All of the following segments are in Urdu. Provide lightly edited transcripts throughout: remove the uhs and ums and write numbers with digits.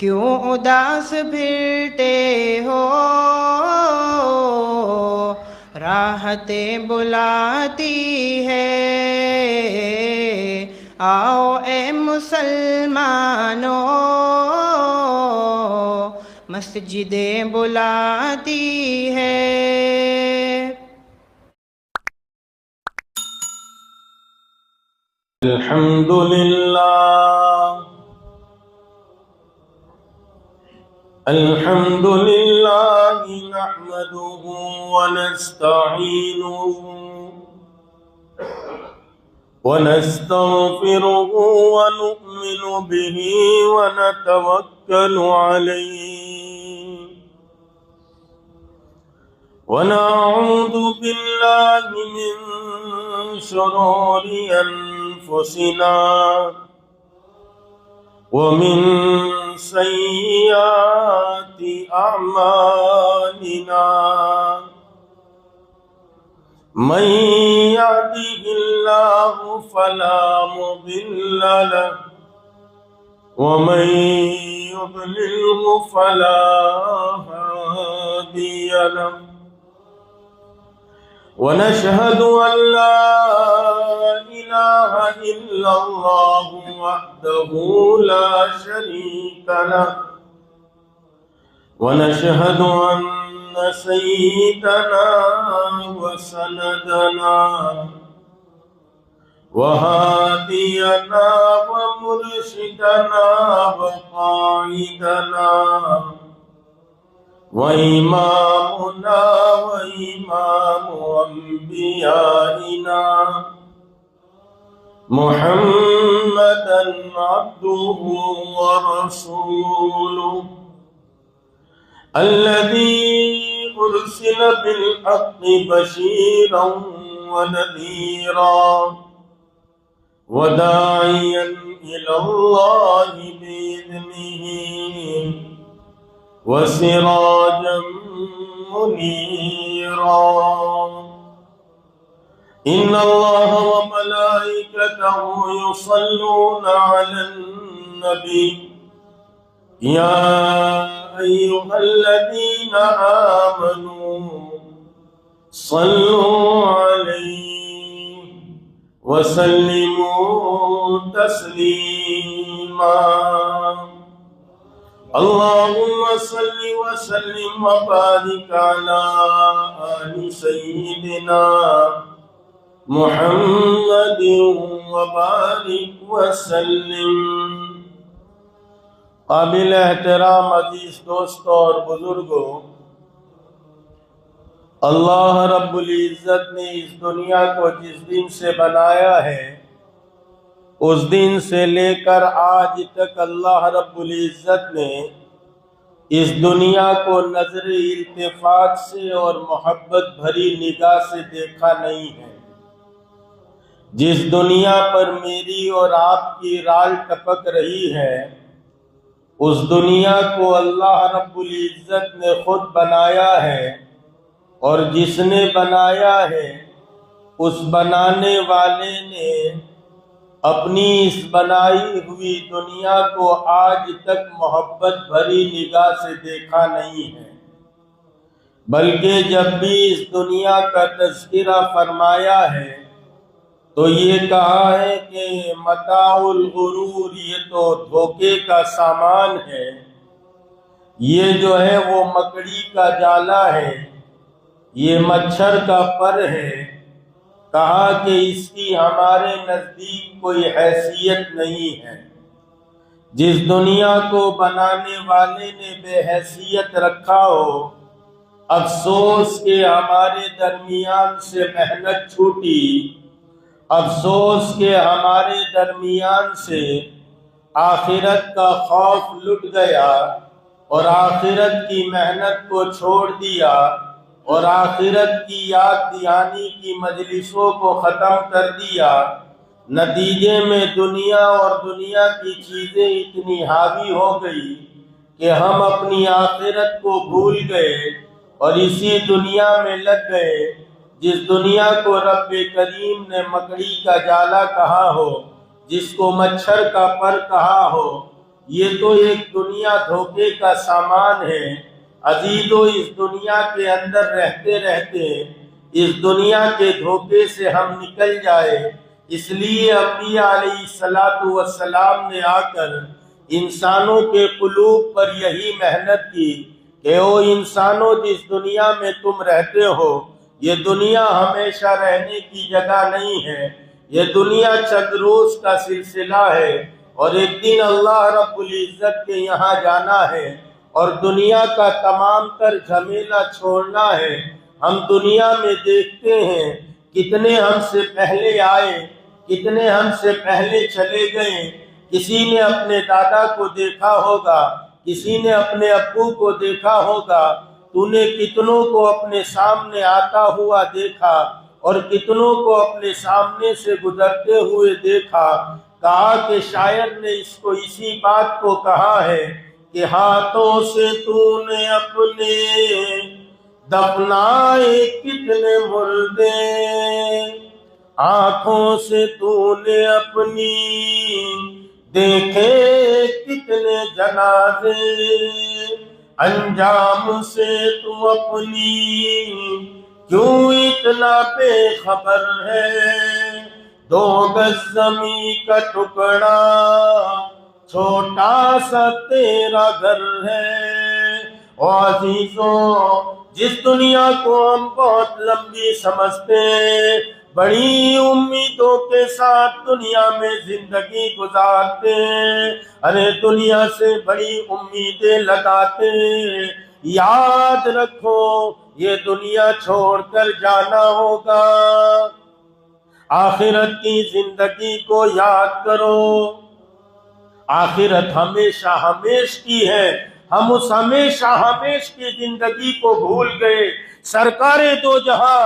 کیوں اداس پھرتے ہو، راحتیں بلاتی ہے، آؤ اے مسلمانوں، مسجدیں بلاتی ہے۔ الحمد للہ الحمد للہ نحمده ونستعینه ونستغفره ونؤمن به ونتوکل علیہ ونعوذ باللہ من شرور انفسنا ومن سیئات اعمالنا من يهده الله فلا مضل له ومن يضلله فلا هادي له ونشهد أن لا إله إلا الله وحده لا شريك له ونشهد أن سيدنا وسندنا وهادينا ومرشدنا وقائدنا وإمامنا وإمام أنبيائنا محمدا عبده ورسوله الذي أرسل بالحق بشيرا ونذيرا وداعيا إلى الله بإذنه وسراجا منيرا إن الله وملائكته يصلون على النبي يا أيها الذين آمنوا صلوا عليه وسلموا تسليما اللهم صل وسلم وبارك على آل سيدنا محمد وبارك وسلم۔ قابل احترام عزیز دوستوں اور بزرگوں، اللہ رب العزت نے اس دنیا کو جس دن سے بنایا ہے، اس دن سے لے کر آج تک اللہ رب العزت نے اس دنیا کو نظر التفات سے اور محبت بھری نگاہ سے دیکھا نہیں ہے۔ جس دنیا پر میری اور آپ کی رال ٹپک رہی ہے، اس دنیا کو اللہ رب العزت نے خود بنایا ہے، اور جس نے بنایا ہے اس بنانے والے نے اپنی اس بنائی ہوئی دنیا کو آج تک محبت بھری نگاہ سے دیکھا نہیں ہے، بلکہ جب بھی اس دنیا کا تذکرہ فرمایا ہے تو یہ کہا ہے کہ متاع الغرور، یہ تو دھوکے کا سامان ہے، یہ جو ہے وہ مکڑی کا جالا ہے، یہ مچھر کا پر ہے۔ کہا کہ اس کی ہمارے نزدیک کوئی حیثیت نہیں ہے۔ جس دنیا کو بنانے والے نے بے حیثیت رکھا ہو، افسوس کہ ہمارے درمیان سے محنت چھوٹی، افسوس کہ ہمارے درمیان سے آخرت کا خوف لٹ گیا اور آخرت کی محنت کو چھوڑ دیا اور آخرت کی یاد دہانی کی مجلسوں کو ختم کر دیا۔ نتیجے میں دنیا اور دنیا کی چیزیں اتنی حاوی ہو گئی کہ ہم اپنی آخرت کو بھول گئے اور اسی دنیا میں لگ گئے جس دنیا کو رب کریم نے مکڑی کا جالا کہا ہو، جس کو مچھر کا پر کہا ہو، یہ تو ایک دنیا دھوکے کا سامان ہے۔ عزیزو، اس دنیا کے اندر رہتے رہتے اس دنیا کے دھوکے سے ہم نکل جائے، اس لیے انبیاء علیہ السلام نے آ کر انسانوں کے قلوب پر یہی محنت کی کہ او انسانوں، جس دنیا میں تم رہتے ہو یہ دنیا ہمیشہ رہنے کی جگہ نہیں ہے، یہ دنیا چند روز کا سلسلہ ہے، اور ایک دن اللہ رب العزت کے یہاں جانا ہے اور دنیا کا تمام تر جھمیلا چھوڑنا ہے۔ ہم دنیا میں دیکھتے ہیں کتنے ہم سے پہلے آئے، کتنے ہم سے پہلے چلے گئے۔ کسی نے اپنے دادا کو دیکھا ہوگا، کسی نے اپنے ابو کو دیکھا ہوگا، تو نے کتنوں کو اپنے سامنے آتا ہوا دیکھا اور کتنوں کو اپنے سامنے سے گزرتے ہوئے دیکھا۔ کہا کہ شاعر نے اس کو اسی بات کو کہا ہے کہ ہاتھوں سے تو نے اپنے دفنائے کتنے مردے، آنکھوں سے تو نے اپنی دیکھے کتنے جنازے، انجام سے تو اپنی کیوں اتنا بے خبر ہے، 2 گز زمین کا ٹکڑا چھوٹا سا تیرا گھر ہے۔ او عزیزوں، جس دنیا کو ہم بہت لمبی سمجھتے ہیں، بڑی امیدوں کے ساتھ دنیا میں زندگی گزارتے ہیں، ارے دنیا سے بڑی امیدیں لگاتے ہیں، یاد رکھو یہ دنیا چھوڑ کر جانا ہوگا۔ آخرت کی زندگی کو یاد کرو، آخرت ہمیشہ ہمیش کی ہے، ہم اس ہمیشہ ہمیش کی زندگی کو بھول گئے۔ سرکار دو جہاں،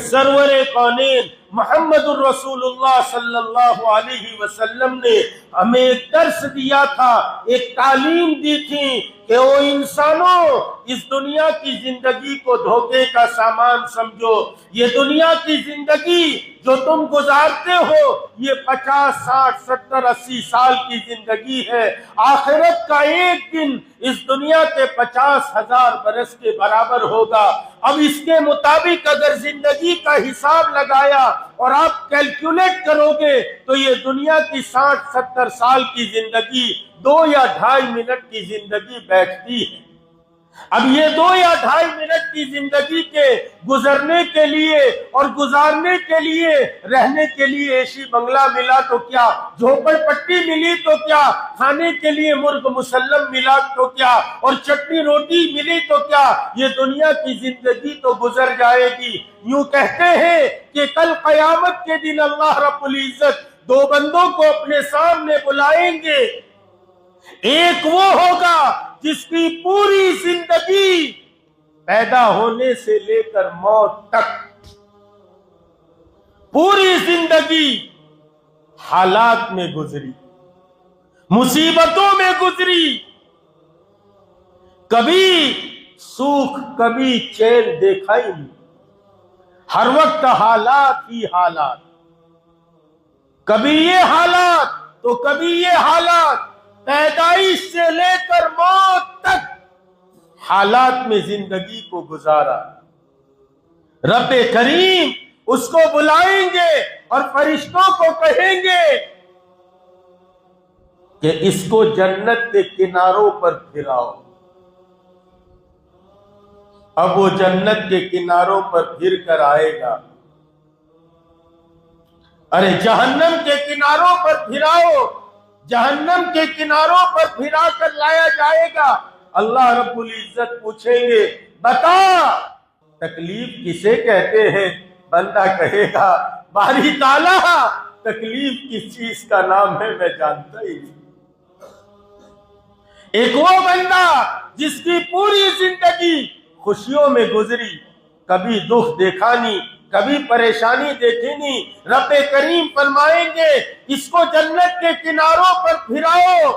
سرور کونین محمد الرسول اللہ صلی اللہ علیہ وسلم نے ہمیں ایک درس دیا تھا، ایک تعلیم دی تھی کہ او انسانوں، اس دنیا کی زندگی کو دھوکے کا سامان سمجھو۔ یہ دنیا کی زندگی جو تم گزارتے ہو یہ 50، 60، 70، 80 سال کی زندگی ہے۔ آخرت کا ایک دن اس دنیا کے 50,000 برس کے برابر ہوگا۔ اب اس کے مطابق اگر زندگی کا حساب لگایا اور آپ کیلکولیٹ کرو گے تو یہ دنیا کی 60، 70 سال کی زندگی 2 یا 2.5 منٹ کی زندگی بیٹھتی ہے۔ اب یہ 2 یا 2.5 منٹ کی زندگی کے گزرنے کے لیے اور گزارنے کے لیے، رہنے کے لیے ایسی بنگلہ ملا تو کیا، جھوپڑ پٹی ملی تو کیا، کھانے کے لیے مرغ مسلم ملا تو کیا، اور چٹنی روٹی ملی تو کیا، یہ دنیا کی زندگی تو گزر جائے گی۔ یوں کہتے ہیں کہ کل قیامت کے دن اللہ رب العزت 2 بندوں کو اپنے سامنے بلائیں گے۔ ایک وہ ہوگا جس کی پوری زندگی پیدا ہونے سے لے کر موت تک، پوری زندگی حالات میں گزری، مصیبتوں میں گزری، کبھی سوکھ کبھی چین دیکھا ہی نہیں، ہر وقت حالات ہی حالات، کبھی یہ حالات تو کبھی یہ حالات، پیدائش سے لے کر موت تک حالات میں زندگی کو گزارا۔ رب کریم اس کو بلائیں گے اور فرشتوں کو کہیں گے کہ اس کو جنت کے کناروں پر پھراؤ۔ اب وہ جنت کے کناروں پر پھر کر آئے گا، ارے جہنم کے کناروں پر پھراؤ، جہنم کے کناروں پر پھرا کر لایا جائے گا۔ اللہ رب العزت پوچھیں گے بتا تکلیف کسے کہتے ہیں؟ بندہ کہے گا باری تعالیٰ تکلیف کس چیز کا نام ہے میں جانتا ہی نہیں۔ ایک وہ بندہ جس کی پوری زندگی خوشیوں میں گزری، کبھی دکھ دیکھا نہیں، کبھی پریشانی دیکھی نہیں۔ رب کریم فرمائیں گے اس کو جنت کے کناروں پر پھراؤ،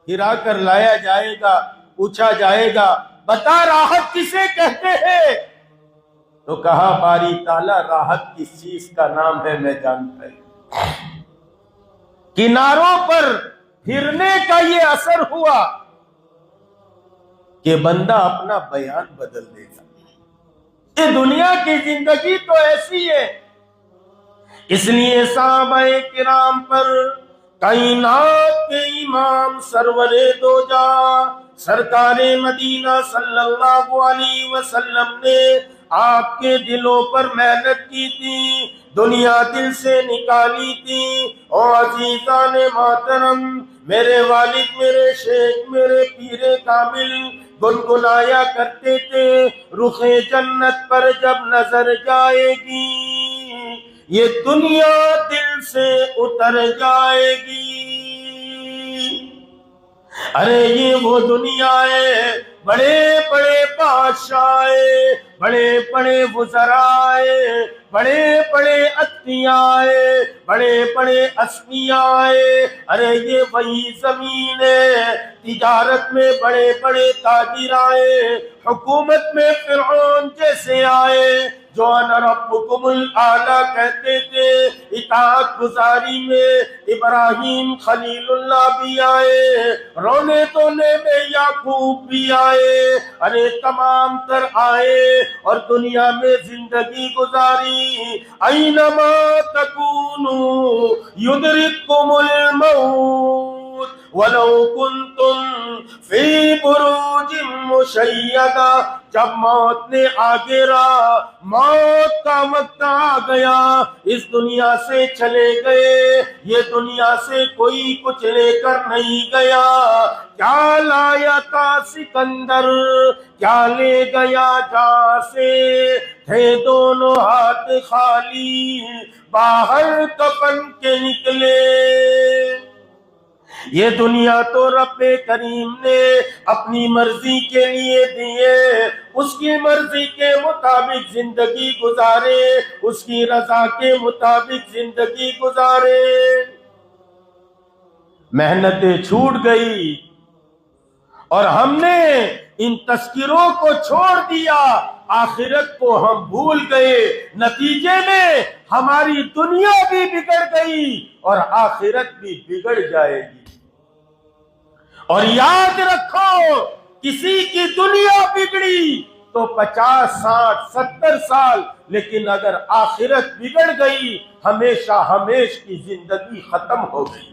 پھرا کر لایا جائے گا، پوچھا جائے گا بتا راحت کسے کہتے ہیں؟ تو کہا باری تعالیٰ راحت کس چیز کا نام ہے میں جانتا ہوں۔ کناروں پر پھرنے کا یہ اثر ہوا کہ بندہ اپنا بیان بدل دے گا. یہ دنیا کی زندگی تو ایسی ہے. اس لیے صحابہ کرام پر کائنات کے امام سرور دو جہاں سرکار مدینہ صلی اللہ علیہ وسلم نے آپ کے دلوں پر محنت کی تھی، دنیا دل سے نکالی تھی. اور عزیزان محترم، میرے والد، میرے شیخ، میرے پیر کامل گنگنایا کرتے تھے، رخ جنت پر جب نظر جائے گی یہ دنیا دل سے اتر جائے گی. ارے یہ وہ دنیا ہے، بڑے بڑے بادشاہ، بڑے بڑے وزراء، بڑے بڑے اتقیاء، بڑے بڑے اصفیاء. ارے یہ وہی زمین ہے، تجارت میں بڑے بڑے تاجر آئے، حکومت میں فرعون جیسے آئے جو انا ربکم الاعلی کہتے تھے. اطاعت گزاری میں ابراہیم خلیل اللہ بھی آئے، رونے دھونے میں یعقوب بھی آئے. ارے تمام تر آئے اور دنیا میں زندگی گزاری. اینما تکونوا یدرککم الموت وَلَوْ كُنْتُمْ فِي بُرُوجٍ مُشَيَّدَةٍ. جب موت نے آ گرا، موت کا وقت آ گیا، اس دنیا سے چلے گئے. یہ دنیا سے کوئی کچھ لے کر نہیں گیا. کیا لایا تھا سکندر، کیا لے گیا جہاں سے؟ تھے دونوں ہاتھ خالی، باہر کفن کے نکلے. یہ دنیا تو رب کریم نے اپنی مرضی کے لیے دیے، اس کی مرضی کے مطابق زندگی گزارے، اس کی رضا کے مطابق زندگی گزارے. محنتیں چھوٹ گئی اور ہم نے ان تذکروں کو چھوڑ دیا، آخرت کو ہم بھول گئے. نتیجے میں ہماری دنیا بھی بگڑ گئی اور آخرت بھی بگڑ جائے گی. اور یاد رکھو، کسی کی دنیا بگڑی تو 50 60 70 سال، لیکن اگر آخرت بگڑ گئی ہمیشہ ہمیش کی زندگی ختم ہو گئی.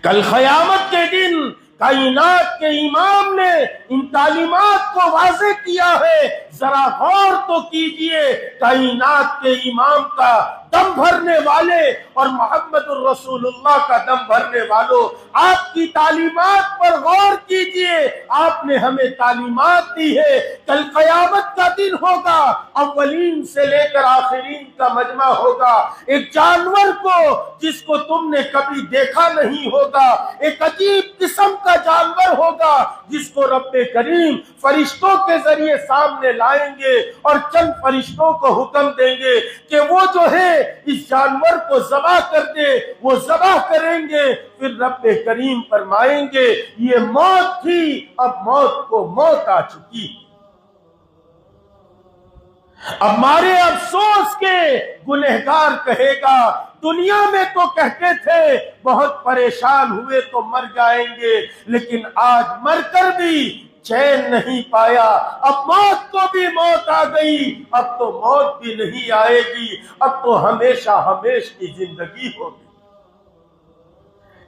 کل قیامت کے دن کائنات کے امام نے ان تعلیمات کو واضح کیا ہے. ذرا غور تو کیجئے، کائنات کے امام کا دم بھرنے والے اور محمد الرسول اللہ کا دم بھرنے والوں، آپ کی تعلیمات پر غور کیجئے. آپ نے ہمیں تعلیمات دی ہے. کل قیامت کا دن ہوگا، اولین سے لے کر آخرین کا مجمع ہوگا. ایک جانور کو جس کو تم نے کبھی دیکھا نہیں ہوگا، ایک عجیب قسم کا جانور ہوگا جس کو رب کریم فرشتوں کے ذریعے سامنے لائیں گے اور چند فرشتوں کو حکم دیں گے کہ وہ جو ہے اس جانور کو ذبح کر دے. وہ ذبح کریں گے، پھر رب کریم فرمائیں گے یہ موت تھی، اب موت کو موت آ چکی. اب ہمارے افسوس کے گنہگار کہے گا دنیا میں تو کہتے تھے بہت پریشان ہوئے تو مر جائیں گے، لیکن آج مر کر بھی چین نہیں پایا. اب موت کو بھی موت آ گئی، اب تو موت بھی نہیں آئے گی، اب تو ہمیشہ ہمیش کی زندگی ہوگی.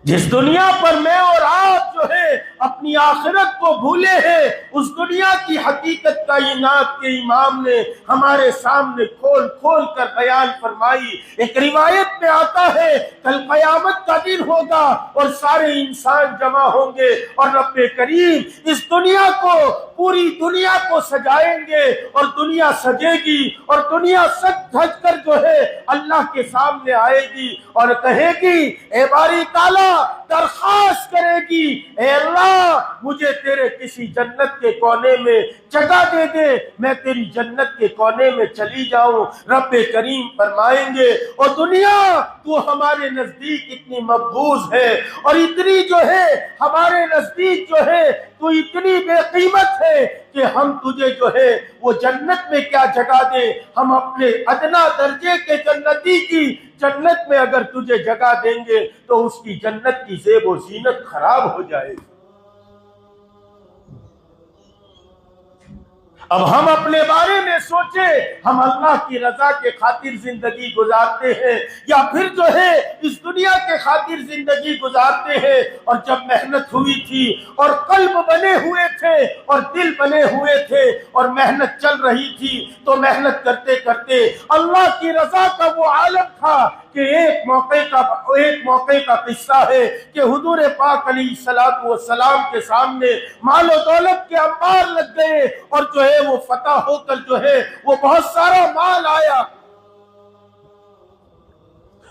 جس دنیا پر میں اور آپ جو ہے اپنی آخرت کو بھولے ہیں، اس دنیا کی حقیقت کائنات کے امام نے ہمارے سامنے کھول کھول کر بیان فرمائی. ایک روایت میں آتا ہے کل قیامت کا دن ہوگا اور سارے انسان جمع ہوں گے اور رب کریم اس دنیا کو، پوری دنیا کو سجائیں گے اور دنیا سجے گی اور دنیا سج دھج کر جو ہے اللہ کے سامنے آئے گی اور کہے گی، اے باری تعالیٰ، درخواست کرے گی، اے اللہ مجھے تیرے کسی جنت کے کونے میں جگہ دے دے، میں تیری جنت کے کونے میں چلی جاؤں. رب کریم فرمائیں گے، اور دنیا تو ہمارے نزدیک اتنی مقبوض ہے اور اتنی جو ہے ہمارے نزدیک جو ہے تو اتنی بے قیمت ہے کہ ہم تجھے جو ہے وہ جنت میں کیا جگہ دیں، ہم اپنے ادنا درجے کے جنتی کی جنت میں اگر تجھے جگہ دیں گے تو اس کی جنت کی زیب و زینت خراب ہو جائے گی۔ اب ہم اپنے بارے میں سوچیں، ہم اللہ کی رضا کے خاطر زندگی گزارتے ہیں یا پھر جو ہے اس دنیا کے خاطر زندگی گزارتے ہیں؟ اور جب محنت ہوئی تھی اور قلب بنے ہوئے تھے اور دل بنے ہوئے تھے اور محنت چل رہی تھی تو محنت کرتے کرتے اللہ کی رضا کا وہ عالم تھا کہ ایک موقع کا قصہ ہے کہ حضور پاک علیہ الصلوۃ والسلام کے سامنے مال و دولت کے انبار لگ گئے اور جو ہے وہ فتح ہو کر جو ہے وہ بہت سارا مال آیا۔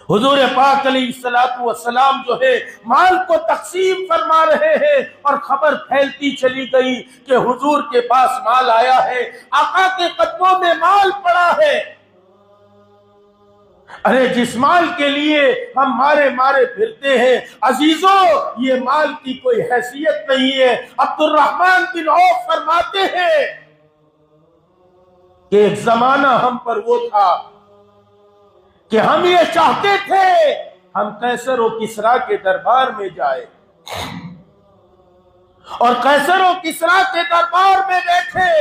حضور پاک علیہ الصلوۃ والسلام جو ہے مال کو تقسیم فرما رہے ہیں اور خبر پھیلتی چلی گئی کہ حضور کے پاس مال آیا ہے، آقا کے قدموں میں مال پڑا ہے۔ ارے جس مال کے لیے ہم مارے پھرتے ہیں عزیزوں، یہ مال کی کوئی حیثیت نہیں ہے۔ عبد الرحمن بن عوف فرماتے ہیں کہ ایک زمانہ ہم پر وہ تھا کہ ہم یہ چاہتے تھے ہم قیصر و کسریٰ کے دربار میں جائیں اور قیصر و کسریٰ کے دربار میں بیٹھے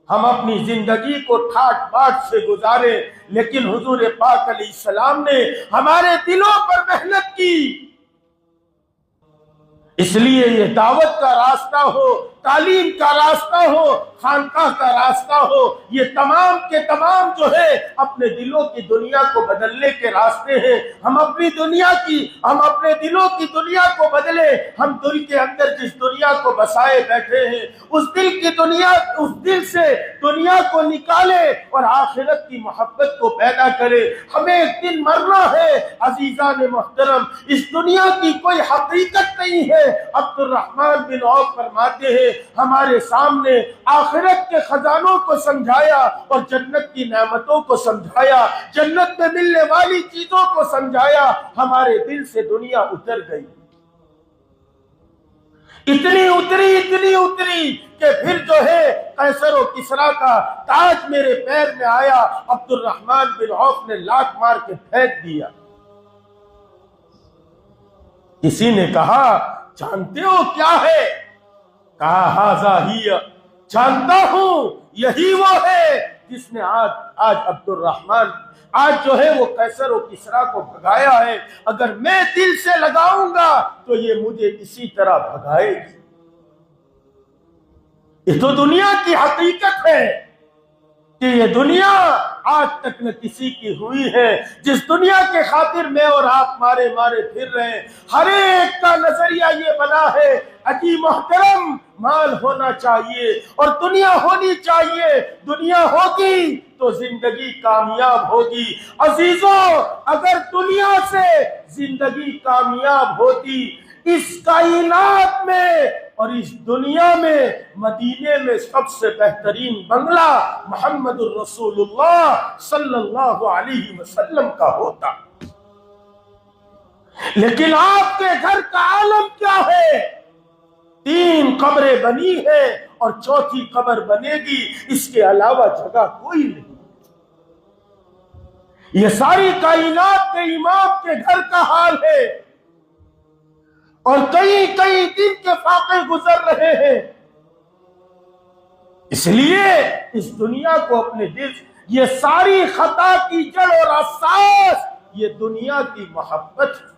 ہم اپنی زندگی کو ٹھاٹ باٹ سے گزارے، لیکن حضور پاک علیہ السلام نے ہمارے دلوں پر محنت کی۔ اس لیے یہ دعوت کا راستہ ہو، تعلیم کا راستہ ہو، خانقاہ کا راستہ ہو، یہ تمام کے تمام جو ہے اپنے دلوں کی دنیا کو بدلنے کے راستے ہیں۔ ہم اپنے دلوں کی دنیا کو بدلے، ہم دل کے اندر جس دنیا کو بسائے بیٹھے ہیں اس دل سے دنیا کو نکالے اور آخرت کی محبت کو پیدا کرے۔ ہمیں ایک دن مرنا ہے عزیزان محترم، اس دنیا کی کوئی حقیقت نہیں ہے۔ عبد الرحمن بن عوف فرماتے ہیں ہمارے سامنے آخرت کے خزانوں کو سمجھایا اور جنت کی نعمتوں کو سمجھایا، جنت میں ملنے والی چیزوں کو سمجھایا، ہمارے دل سے دنیا اتر گئی، اتنی اتری کہ پھر جو ہے قیصر و کسریٰ کا تاج میرے پیر میں آیا۔ عبد الرحمن بن عوف نے لات مار کے پھینک دیا۔ کسی نے کہا جانتے ہو کیا ہے؟ کہا ہاذا ہی، جانتا ہوں یہی وہ ہے جس نے آج عبد الرحمن جو ہے وہ قیصر و کسریٰ کو بھگایا ہے۔ اگر میں دل سے لگاؤں گا تو یہ مجھے اسی طرح بھگائے گی۔ یہ تو دنیا کی حقیقت ہے کہ یہ دنیا آج تک نہ کسی کی ہوئی ہے۔ جس دنیا کے خاطر میں اور آپ مارے پھر رہے ہیں، ہر ایک کا نظریہ یہ بنا ہے اجی محترم مال ہونا چاہیے اور دنیا ہونی چاہیے، دنیا ہوگی تو زندگی کامیاب ہوگی۔ عزیزوں، اگر دنیا سے زندگی کامیاب ہوتی، اس کائنات میں اور اس دنیا میں مدینے میں سب سے بہترین بنگلہ محمد الرسول اللہ صلی اللہ علیہ وسلم کا ہوتا، لیکن آپ کے گھر کا عالم کیا ہے؟ 3 قبریں بنی ہے اور 4تھی قبر بنے گی، اس کے علاوہ جگہ کوئی نہیں۔ یہ ساری کائنات کے امام کے گھر کا حال ہے اور کئی دن کے فاقے گزر رہے ہیں۔ اس لیے اس دنیا کو اپنے دل، یہ ساری خطا کی جڑ اور اساس یہ دنیا کی محبت ہے۔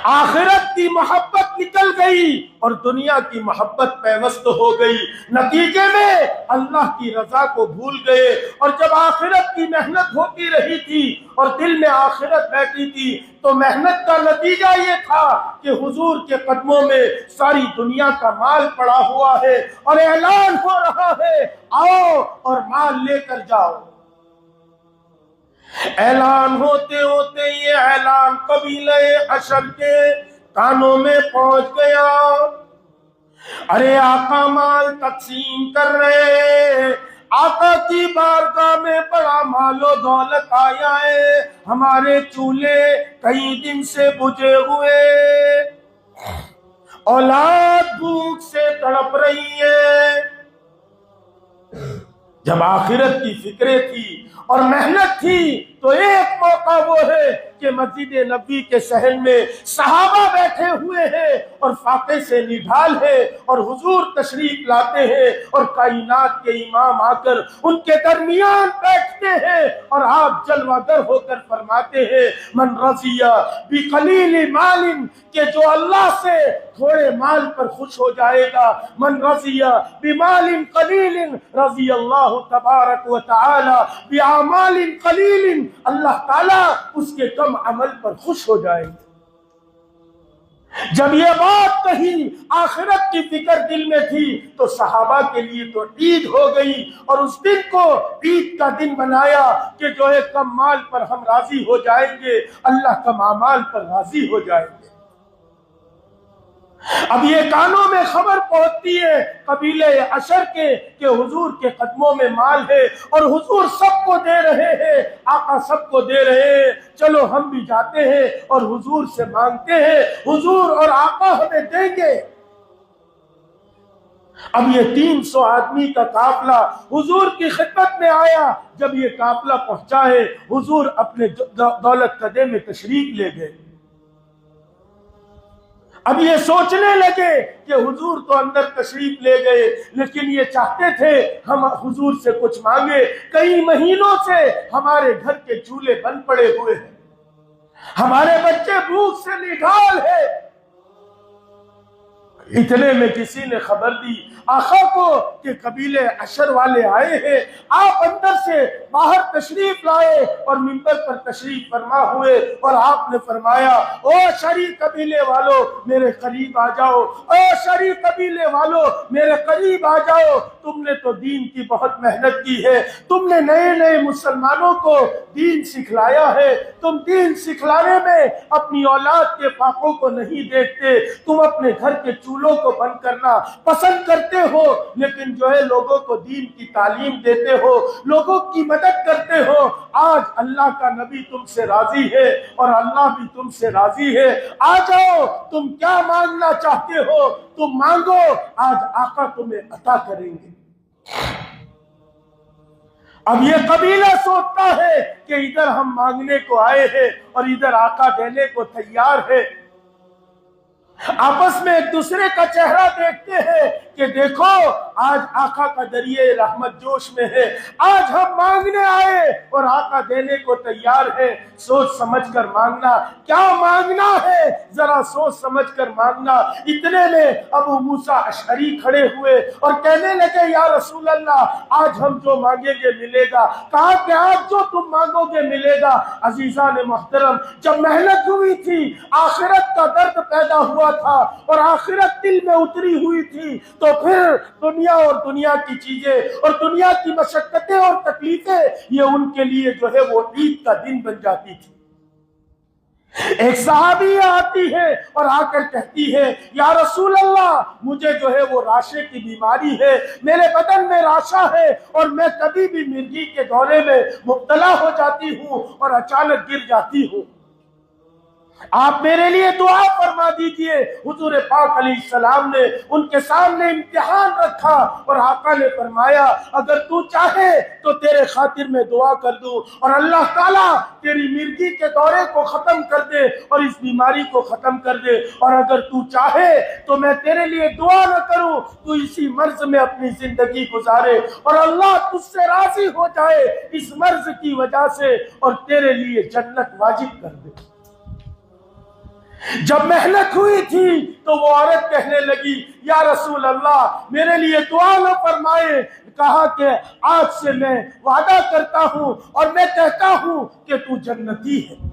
آخرت کی محبت نکل گئی اور دنیا کی محبت پیوست ہو گئی، نتیجے میں اللہ کی رضا کو بھول گئے۔ اور جب آخرت کی محنت ہوتی رہی تھی اور دل میں آخرت بیٹھی تھی تو محنت کا نتیجہ یہ تھا کہ حضور کے قدموں میں ساری دنیا کا مال پڑا ہوا ہے اور اعلان ہو رہا ہے آؤ اور مال لے کر جاؤ۔ اعلان ہوتے ہوتے یہ اعلان قبیلہ حشر کے کانوں میں پہنچ گیا، ارے آقا مال تقسیم کر رہے، آقا کی بارگاہ میں بڑا مال و دولت آیا ہے، ہمارے چولہے کئی دن سے بجھے ہوئے، اولاد بھوک سے تڑپ رہی ہے۔ جب آخرت کی فکریں تھی اور محنت تھی تو ایک موقع وہ ہے کہ مسجد نبوی کے صحن میں صحابہ بیٹھے ہوئے ہیں اور فاقے سے نڈھال ہے اور حضور تشریف لاتے ہیں اور کائنات کے امام آ کر ان کے درمیان بیٹھتے ہیں اور آپ جلوہ گر ہو کر فرماتے ہیں من رضی بقلیل مال، کہ جو اللہ سے تھوڑے مال پر خوش ہو جائے گا، من رضی بمال قلیل رضی اللہ تبارک و تعالی باعمال قلیل، اللہ تعالیٰ اس کے کم عمل پر خوش ہو جائے گا۔ جب یہ بات کہی، آخرت کی فکر دل میں تھی، تو صحابہ کے لیے تو عید ہو گئی اور اس دن کو عید کا دن بنایا کہ جو ہے کم مال پر ہم راضی ہو جائیں گے، اللہ کم اعمال پر راضی ہو جائیں گے۔ اب یہ کانوں میں خبر پہنچتی ہے قبیلہ عشر کے کہ حضور کے قدموں میں مال ہے اور حضور سب کو دے رہے ہیں، آقا سب کو دے رہے ہیں، چلو ہم بھی جاتے ہیں اور حضور سے مانگتے ہیں، حضور اور آقا ہمیں دیں گے۔ اب یہ 300 آدمی کا قافلہ حضور کی خدمت میں آیا۔ جب یہ قافلہ پہنچا ہے، حضور اپنے دولت کدے میں تشریف لے گئے۔ اب یہ سوچنے لگے کہ حضور تو اندر تشریف لے گئے، لیکن یہ چاہتے تھے ہم حضور سے کچھ مانگے، کئی مہینوں سے ہمارے گھر کے چولہے بند پڑے ہوئے ہیں، ہمارے بچے بھوک سے نڈھال ہیں۔ اتنے میں کسی نے خبر دی آقا کو کہ قبیلے عشر والے آئے ہیں، آپ اندر سے باہر تشریف لائے اور منبر پر تشریف فرما ہوئے، اور آپ نے فرمایا او عشری قبیلے والو میرے قریب آ جاؤ، او عشری قبیلے والو میرے قریب آ جاؤ، تم نے تو دین کی بہت محنت کی ہے، تم نے نئے نئے مسلمانوں کو دین سکھلایا ہے، تم دین سکھلانے میں اپنی اولاد کے فاقوں کو نہیں دیکھتے، تم اپنے گھر کے چولہوں کو بند کرنا پسند کرتے ہو، لیکن جو ہے لوگوں کو دین کی تعلیم دیتے ہو، لوگوں کی مدد کرتے ہو۔ آج اللہ کا نبی تم سے راضی ہے اور اللہ بھی تم سے راضی ہے، آ جاؤ، تم کیا مانگنا چاہتے ہو تم مانگو، آج آقا تمہیں عطا کریں گے۔ اب یہ قبیلہ سوچتا ہے کہ ادھر ہم مانگنے کو آئے ہیں اور ادھر آقا دینے کو تیار ہے، آپس میں ایک دوسرے کا چہرہ دیکھتے ہیں کہ دیکھو آج آقا کا دریائے رحمت جوش میں ہے، آج ہم مانگنے آئے اور آقا دینے کو تیار ہے۔ سوچ سمجھ کر مانگنا، کیا مانگنا ہے ذرا سوچ سمجھ کر مانگنا۔ اتنے میں ابو موسیٰ اشعری کھڑے ہوئے اور کہنے لگے یا رسول اللہ آج ہم جو مانگیں گے ملے گا۔ کہا کہ آج جو تم مانگو گے ملے گا۔ عزیزان محترم، جب محنت ہوئی تھی، آخرت کا درد پیدا ہوا تھا اور آخرت دل میں اتری ہوئی تھی، تو پھر دنیا اور دنیا کی چیزیں اور دنیا کی مشقتیں اور تکلیفیں یہ ان کے لیے جو ہے وہ عید کا دن بن جاتی تھی۔ ایک صحابی آتی ہے اور آ کر کہتی ہے یا رسول اللہ مجھے جو ہے وہ راشے کی بیماری ہے، میرے بدن میں راشا ہے اور میں کبھی بھی مرگی کے دورے میں مبتلا ہو جاتی ہوں اور اچانک گر جاتی ہوں، آپ میرے لیے دعا فرما دیجئے۔ حضور پاک علیہ السلام نے ان کے سامنے امتحان رکھا اور آقا نے فرمایا اگر تو چاہے تو تیرے خاطر میں دعا کر دوں اور اللہ تعالیٰ تیری مرگی کے دورے کو ختم کر دے اور اس بیماری کو ختم کر دے، اور اگر تو چاہے تو میں تیرے لیے دعا نہ کروں، تو اسی مرض میں اپنی زندگی گزارے اور اللہ تجھ سے راضی ہو جائے اس مرض کی وجہ سے اور تیرے لیے جنت واجب کر دے۔ جب محنت ہوئی تھی تو وہ عورت کہنے لگی یا رسول اللہ میرے لیے دعا نہ فرمائے۔ کہا کہ آج سے میں وعدہ کرتا ہوں اور میں کہتا ہوں کہ تو جنتی ہے،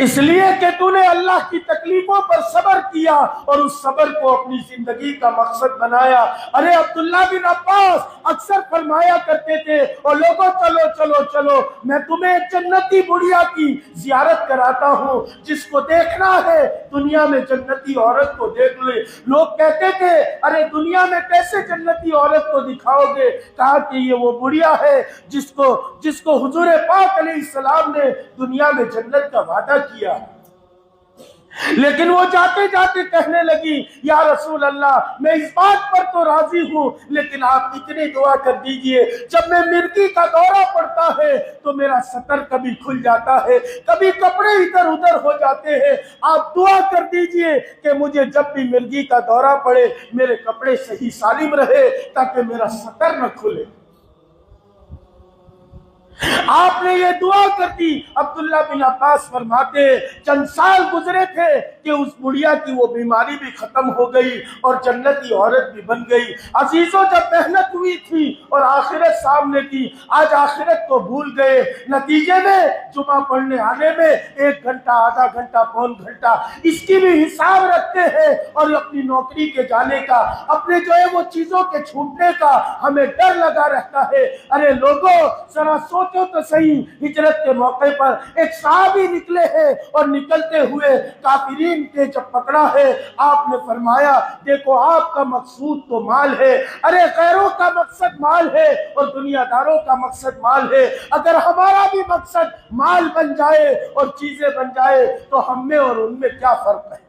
اس لیے کہ تو نے اللہ کی تکلیفوں پر صبر کیا اور اس صبر کو اپنی زندگی کا مقصد بنایا۔ ارے عبداللہ بن عباس اکثر فرمایا کرتے تھے اور لوگوں چلو چلو چلو میں تمہیں جنتی بڑھیا کی زیارت کراتا ہوں، جس کو دیکھنا ہے دنیا میں جنتی عورت کو دیکھ لے۔ لوگ کہتے تھے ارے دنیا میں کیسے جنتی عورت کو دکھاؤ گے؟ کہا کہ یہ وہ بڑھیا ہے جس کو حضور پاک علیہ السلام نے دنیا میں جنت کا وعدہ کیا۔ لیکن وہ جاتے جاتے کہنے لگی یا رسول اللہ میں اس بات پر تو راضی ہوں لیکن آپ اتنی دعا کر دیجئے جب میں مرگی کا دورہ پڑتا ہے تو میرا سطر کبھی کھل جاتا ہے کبھی کپڑے ادھر ادھر ہو جاتے ہیں آپ دعا کر دیجئے کہ مجھے جب بھی مرگی کا دورہ پڑے میرے کپڑے صحیح سالم رہے تاکہ میرا سطر نہ کھلے آپ نے یہ دعا کر دی عبداللہ بن عباس فرماتے چند سال گزرے تھے کہ اس بڑھیا کی وہ بیماری بھی ختم ہو گئی اور جنتی عورت بھی بن گئی عزیزوں جب محنت ہوئی تھی اور آخرت سامنے تھی آج آخرت کو بھول گئے نتیجے میں جمعہ پڑھنے آنے میں 1 گھنٹہ آدھا گھنٹہ پون گھنٹہ اس کی بھی حساب رکھتے ہیں اور اپنی نوکری کے جانے کا اپنے جو ہے وہ چیزوں کے چھوٹنے کا ہمیں ڈر لگا رہتا ہے ارے لوگوں ذرا سوچو تو صحیح ہجرت کے موقع پر ایک صحابی نکلے ہیں اور نکلتے ہوئے کافرین کے جب پکڑا ہے آپ نے فرمایا دیکھو آپ کا مقصود تو مال ہے ارے غیروں کا مقصد مال ہے اور دنیا داروں کا مقصد مال ہے اگر ہمارا بھی مقصد مال بن جائے اور چیزیں بن جائے تو ہم میں اور ان میں کیا فرق ہے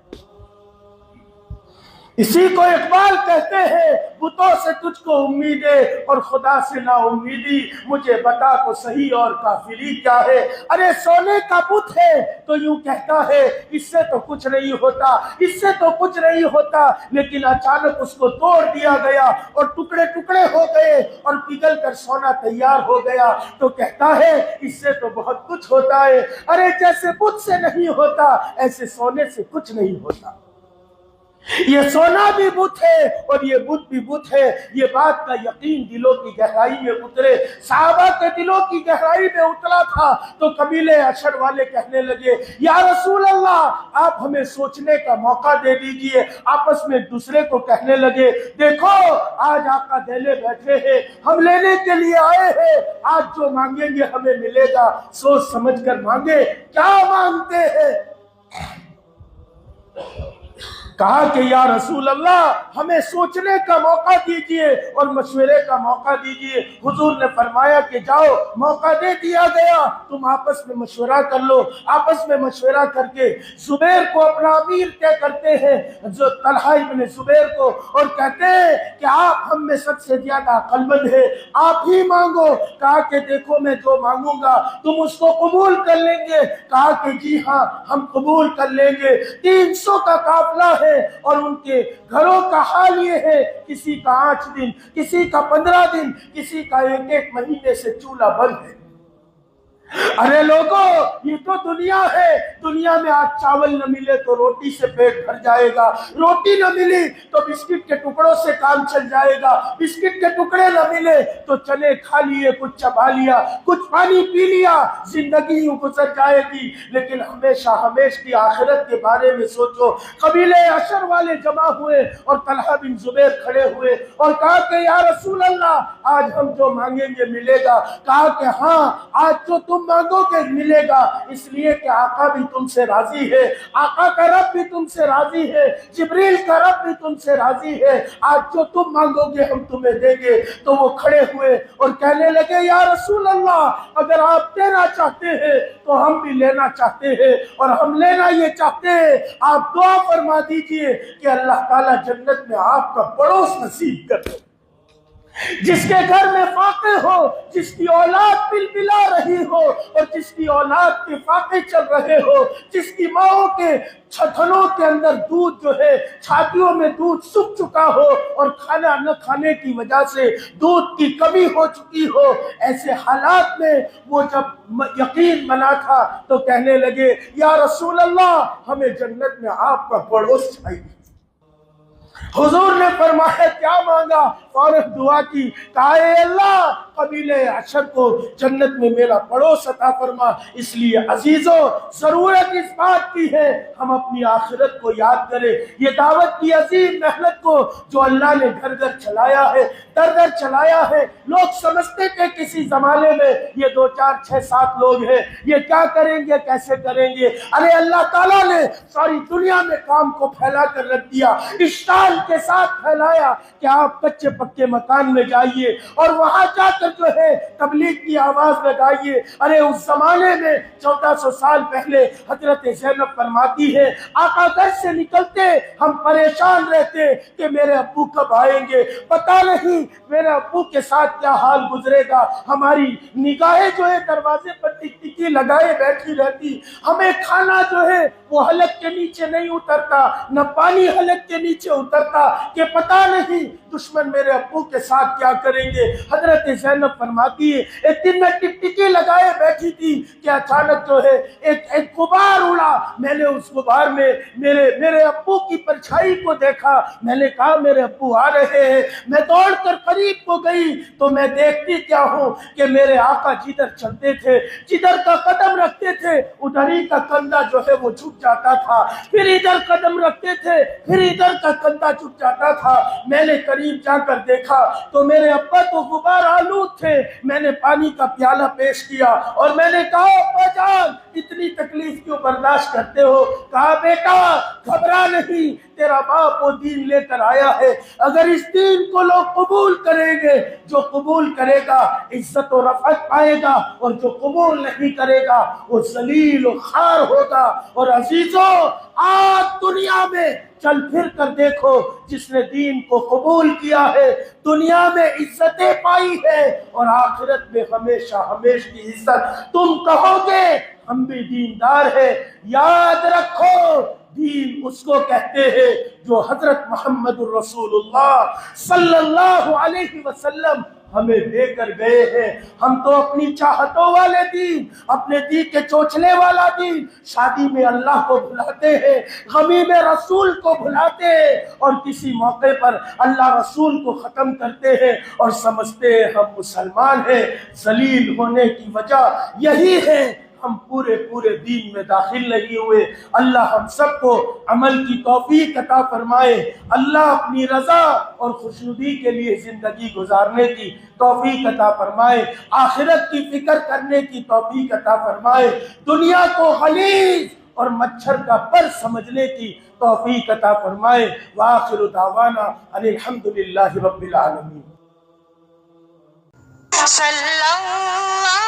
اسی کو اقبال کہتے ہیں بتوں سے تجھ کو امیدیں اور خدا سے نا امیدی مجھے بتا تو صحیح اور کافری کیا ہے ارے سونے کا بت ہے تو یوں کہتا ہے اس سے تو کچھ نہیں ہوتا اس سے تو کچھ نہیں ہوتا لیکن اچانک اس کو توڑ دیا گیا اور ٹکڑے ٹکڑے ہو گئے اور پگھل کر سونا تیار ہو گیا تو کہتا ہے اس سے تو بہت کچھ ہوتا ہے ارے جیسے بت سے نہیں ہوتا ایسے سونے سے کچھ نہیں ہوتا یہ سونا بھی بت ہے اور یہ بت بھی بت ہے یہ بات کا یقین دلوں کی گہرائی میں اترے صحابہ کے دلوں کی گہرائی میں اترا تھا تو قبیلے اشر والے کہنے لگے یا رسول اللہ آپ ہمیں سوچنے کا موقع دے دیجئے آپس میں ایک دوسرے کو کہنے لگے دیکھو آج آقا دینے بیٹھے ہیں ہم لینے کے لیے آئے ہیں آج جو مانگیں گے ہمیں ملے گا سوچ سمجھ کر مانگے کیا مانگتے ہیں کہا کہ یا رسول اللہ ہمیں سوچنے کا موقع دیجئے اور مشورے کا موقع دیجئے حضور نے فرمایا کہ جاؤ موقع دے دیا گیا تم آپس میں مشورہ کر لو آپس میں مشورہ کر کے زبیر کو اپنا امیر طے کرتے ہیں جو طلحہ ابن زبیر کو اور کہتے ہیں کہ آپ ہم میں سب سے زیادہ عقل مند ہے آپ ہی مانگو کہا کہ دیکھو میں جو مانگوں گا تم اس کو قبول کر لیں گے کہا کہ جی ہاں ہم قبول کر لیں گے 300 کا قافلہ ہے اور ان کے گھروں کا حال یہ ہے کسی کا 8 دن کسی کا 15 دن کسی کا 1 مہینے سے چولہا بند ہے ارے لوگوں یہ تو دنیا ہے دنیا میں آج چاول نہ ملے تو روٹی سے پیٹ بھر جائے گا روٹی نہ ملی تو بسکٹ کے ٹکڑوں سے کام چل جائے گا بسکٹ کے ٹکڑے نہ ملے تو چنے کھا لیے کچھ چبا لیا کچھ پانی پی لیا زندگی یوں گزر جائے گی لیکن ہمیشہ ہمیش کی آخرت کے بارے میں سوچو قبیلے اشر والے جمع ہوئے اور طلحہ بن زبیر کھڑے ہوئے اور کہا کہ یا رسول اللہ آج ہم جو مانگیں گے ملے گا کہا کہ ہاں آج جو تم مانگو گے ملے گا اس لیے کہ آقا بھی تم سے راضی ہے آقا کا رب بھی تم سے راضی ہے جبریل کا رب بھی تم سے راضی ہے آج جو تم مانگو گے ہم تمہیں دیں گے تو وہ کھڑے ہوئے اور کہنے لگے یا رسول اللہ اگر آپ دینا چاہتے ہیں تو ہم بھی لینا چاہتے ہیں اور ہم لینا یہ چاہتے ہیں آپ دعا فرما دیجئے کہ اللہ تعالیٰ جنت میں آپ کا پڑوس نصیب کر دے جس کے گھر میں فاقے ہو جس کی اولاد بل بلا رہی ہو اور جس کی اولاد کے فاقے چل رہے ہو جس کی ماؤں کے چھتنوں کے اندر دودھ جو ہے چھاتیوں میں دودھ سوکھ چکا ہو اور کھانا نہ کھانے کی وجہ سے دودھ کی کمی ہو چکی ہو ایسے حالات میں وہ جب یقین بنا تھا تو کہنے لگے یا رسول اللہ ہمیں جنت میں آپ کا پڑوس چاہیے حضور نے فرمایا کیا مانگا فوراً دعا کی کہا اے اللہ قبیلے اشر کو جنت میں میرا پڑوس عطا فرما اس لیے عزیزوں ضرورت اس بات کی ہے ہم اپنی آخرت کو یاد کریں یہ دعوت کی عظیم محنت کو جو اللہ نے گھر گھر چلایا ہے در در چلایا ہے لوگ سمجھتے تھے کسی زمانے میں یہ 2 4 6 7 لوگ ہیں یہ کیا کریں گے کیسے کریں گے ارے اللہ تعالیٰ نے ساری دنیا میں کام کو پھیلا کر رکھ دیا اشتعال کے ساتھ پھیلایا کہ آپ کچے پکے مکان میں جائیے اور وہاں جا کر جو ہے تبلیغ کی آواز لگائیے۔ ارے اس زمانے میں 1400 سال پہلے حضرت زینب فرماتی ہے آقا گھر سے نکلتے ہم پریشان رہتے کہ میرے ابو کب آئیں گے، پتہ نہیں میرے ابو کے ساتھ کیا حال گزرے گا۔ ہماری نگاہیں جو ہے دروازے پر ٹکٹکی لگائے بیٹھی رہتی، ہمیں کھانا جو ہے وہ حلق کے نیچے نہیں اترتا، نہ پانی حلق کے نیچے اترتا کہ پتہ نہیں دشمن میرے ابو کے ساتھ کیا کریں گے۔ حضرت زینب فرماتی ہے ایک دن میں ٹکٹکی لگائے بیٹھی تھی کہ اچانک جو ہے ایک غبار اڑا، میں نے اس غبار میں میرے ابو کی پرچھائی کو دیکھا، میں نے کہا میرے ابو آ رہے ہیں۔ میں دوڑ کر قریب کو گئی تو میں دیکھتی کیا ہوں کہ میرے آقا جدھر چلتے تھے، جدھر کا قدم رکھتے تھے ادھر ہی کا کندھا جو ہے وہ جھک جاتا تھا، پھر ادھر قدم رکھتے تھے پھر ادھر کا کندھا جھک جاتا تھا۔ میں نے قریب جا کر دیکھا تو میرے ابا تو غبار آلود تھے۔ میں نے پانی کا پیالہ پیش کیا اور میں نے کہا ابا جان اتنی تکلیف کیوں برداشت کرتے ہو؟ کہا بیٹا گھبرا نہیں، تیرا باپ وہ دین لے کر آیا ہے، اگر اس دین کو لوگ قبول کریں گے، جو قبول کرے گا عزت و رفعت پائے گا، اور جو قبول نہیں کرے گا وہ ذلیل و خوار ہوگا۔ اور عزیزو آج دنیا میں چل پھر کر دیکھو، جس نے دین کو قبول کیا ہے دنیا میں عزتیں پائی ہے، اور آخرت میں ہمیشہ ہمیشہ کی عزت۔ تم کہو گے ہم بھی دیندار ہیں، یاد رکھو دین اس کو کہتے ہیں جو حضرت محمد الرسول اللہ صلی اللہ علیہ وسلم ہمیں دے کر گئے ہیں۔ ہم تو اپنی چاہتوں والے دین، اپنے دین کے چوچلے والا دین، شادی میں اللہ کو بھلاتے ہیں، غمی میں رسول کو بھلاتے ہیں، اور کسی موقع پر اللہ رسول کو ختم کرتے ہیں اور سمجھتے ہیں ہم مسلمان ہیں۔ ذلیل ہونے کی وجہ یہی ہے ہم پورے دین میں داخل نہیں ہوئے۔ اللہ ہم سب کو عمل کی توفیق عطا فرمائے، اللہ اپنی رضا اور خوشنودی کے لیے زندگی گزارنے کی توفیق عطا فرمائے، آخرت کی فکر کرنے کی توفیق عطا فرمائے، دنیا کو غلیظ اور مچھر کا پر سمجھنے کی توفیق عطا فرمائے۔ وآخر دعوانا ان الحمدللہ رب العالمین۔ صلی اللہ